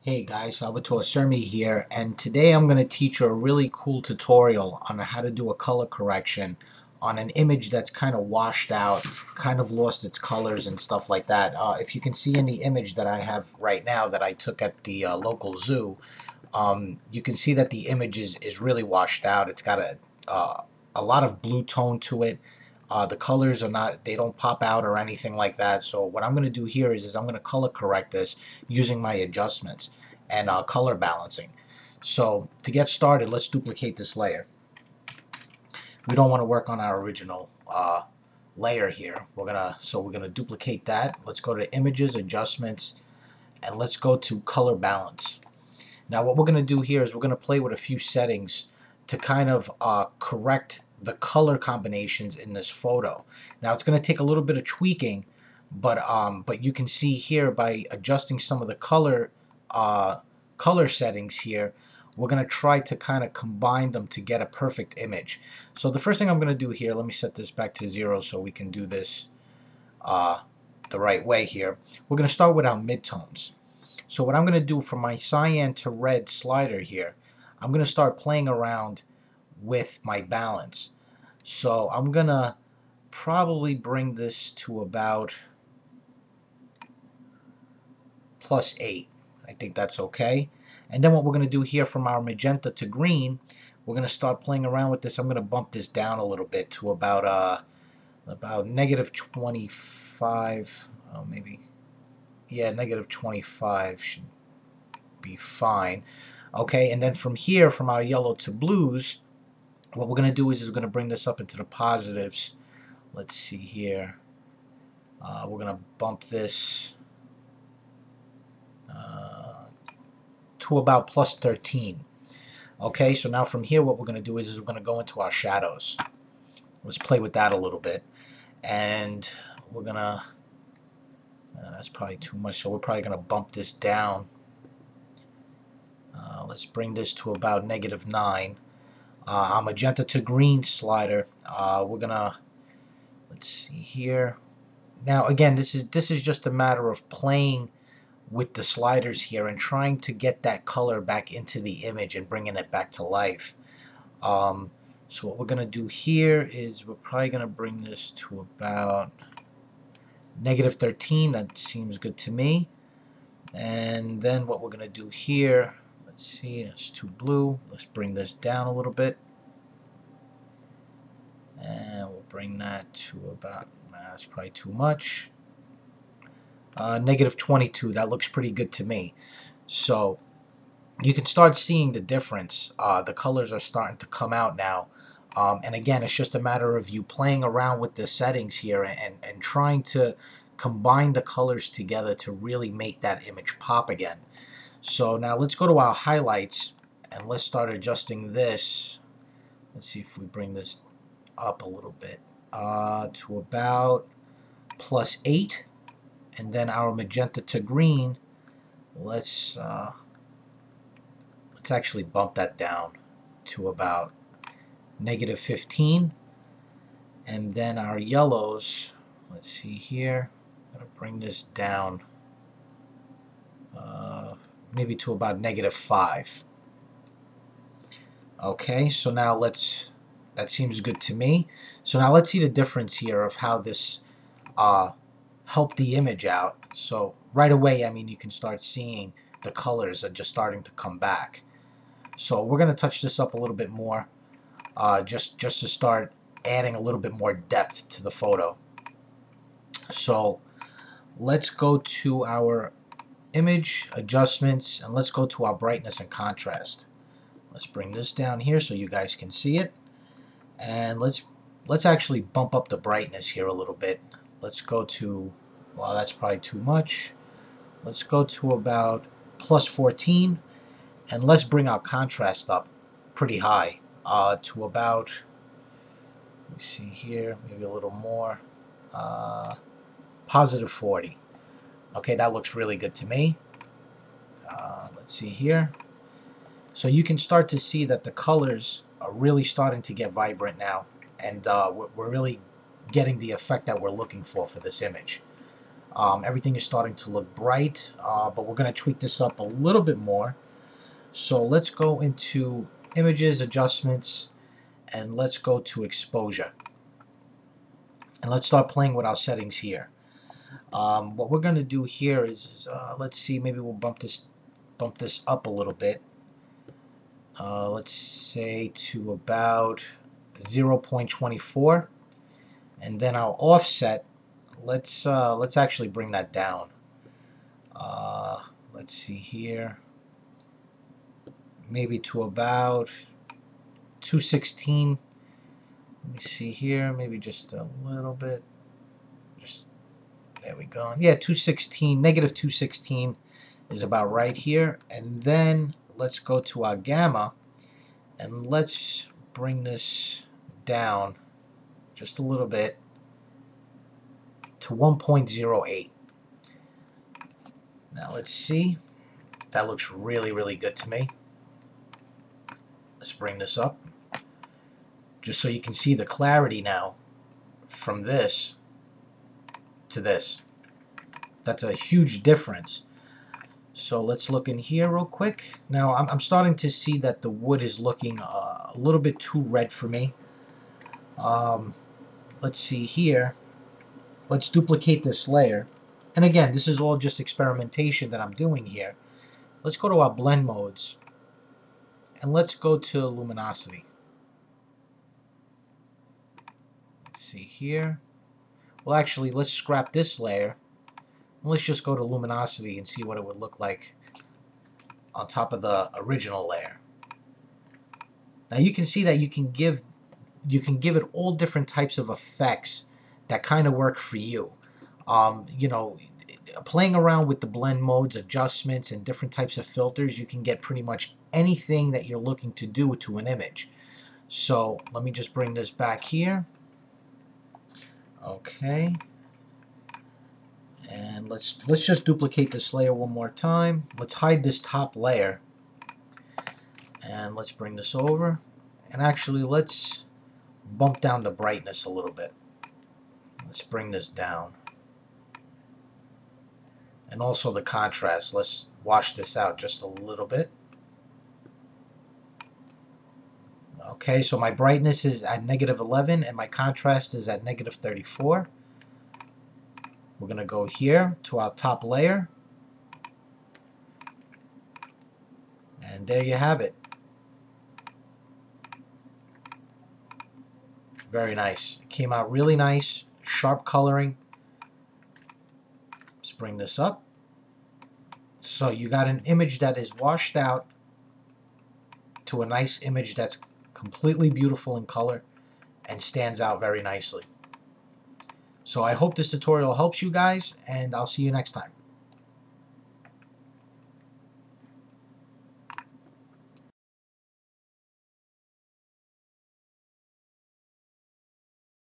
Hey guys, Salvatore Sermi here, and today I'm going to teach you a really cool tutorial on how to do a color correction on an image that's kind of washed out, kind of lost its colors and stuff like that. If you can see in the image that I have right now that I took at the local zoo, you can see that the image is really washed out. It's got a lot of blue tone to it. The colors are not, they don't pop out or anything like that. So what I'm going to do here is I'm going to color correct this using my adjustments and color balancing. So to get started, let's duplicate this layer. We don't want to work on our original layer here. We're gonna duplicate that. Let's go to Images, Adjustments, and let's go to Color Balance. Now what we're going to do here is we're going to play with a few settings to kind of correct the color combinations in this photo. Now it's going to take a little bit of tweaking, but you can see here by adjusting some of the color settings here, we're going to try to kind of combine them to get a perfect image. So the first thing I'm going to do here, let me set this back to 0 so we can do this the right way here. We're going to start with our midtones. So what I'm going to do for my cyan to red slider here, I'm going to start playing around with my balance. So I'm going to probably bring this to about +8. I think that's okay. And then what we're going to do here from our magenta to green, we're going to start playing around with this. I'm going to bump this down a little bit to about -25, maybe, yeah, -25 should be fine. Okay, and then from here, from our yellow to blues, what we're going to do is we're going to bring this up into the positives. Let's see here. We're going to bump this to about +13. Okay, so now from here, what we're going to do is we're going to go into our shadows. Let's play with that a little bit. And we're going to, that's probably too much, so we're probably going to bump this down. Let's bring this to about -9. Our magenta to green slider, we're going to, let's see here. Now again, this is just a matter of playing with the sliders here and trying to get that color back into the image and bringing it back to life. So what we're going to do here is we're probably going to bring this to about -13. That seems good to me. And then what we're going to do here, let's see, it's too blue. Let's bring this down a little bit. And we'll bring that to about, that's probably too much. -22, that looks pretty good to me. So you can start seeing the difference. The colors are starting to come out now. And again, it's just a matter of you playing around with the settings here and trying to combine the colors together to really make that image pop again. So now let's go to our highlights and let's start adjusting this. Let's see if we bring this up a little bit to about +8. And then our magenta to green, let's actually bump that down to about -15. And then our yellows, let's see here, I'm going to bring this down maybe to about -5. Okay, so now that seems good to me. So now let's see the difference here of how this helped the image out. So right away, I mean, you can start seeing the colors are just starting to come back. So we're going to touch this up a little bit more, just to start adding a little bit more depth to the photo. So let's go to our image adjustments and let's go to our brightness and contrast. Let's bring this down here so you guys can see it, and let's actually bump up the brightness here a little bit. Let's go to, well, that's probably too much. Let's go to about +14, and let's bring our contrast up pretty high to about, let me see here, maybe a little more, +40. Okay, that looks really good to me. Let's see here. So you can start to see that the colors are really starting to get vibrant now, and we're really getting the effect that we're looking for this image. Everything is starting to look bright, but we're going to tweak this up a little bit more. So let's go into images, adjustments, and let's go to exposure. And let's start playing with our settings here. What we're going to do here is let's see, maybe we'll bump this up a little bit. Let's say to about 0.24, and then our offset, let's actually bring that down. Let's see here, maybe to about 216. Let me see here, maybe just a little bit. Just there we go. Yeah, 216, negative 216 is about right here. And then let's go to our gamma, and let's bring this down just a little bit to 1.08. Now let's see. That looks really, really good to me. Let's bring this up just so you can see the clarity now from this to this. That's a huge difference. So let's look in here real quick. Now I'm starting to see that the wood is looking a little bit too red for me. Let's see here. Let's duplicate this layer. And again, this is all just experimentation that I'm doing here. Let's go to our blend modes, and let's go to luminosity. Let's see here. Well, actually, let's scrap this layer, and let's just go to luminosity and see what it would look like on top of the original layer. Now you can see that you can give it all different types of effects that kind of work for you. You know, playing around with the blend modes, adjustments, and different types of filters, you can get pretty much anything that you're looking to do to an image. So let me just bring this back here. Okay. And let's just duplicate this layer one more time. Let's hide this top layer. And let's bring this over. And actually, let's bump down the brightness a little bit. Let's bring this down. And also the contrast. Let's wash this out just a little bit. Okay, so my brightness is at -11 and my contrast is at -34. We're going to go here to our top layer. And there you have it. Very nice. It came out really nice. Sharp coloring. Let's bring this up. So you got an image that is washed out to a nice image that's completely beautiful in color and stands out very nicely. So I hope this tutorial helps you guys, and I'll see you next time.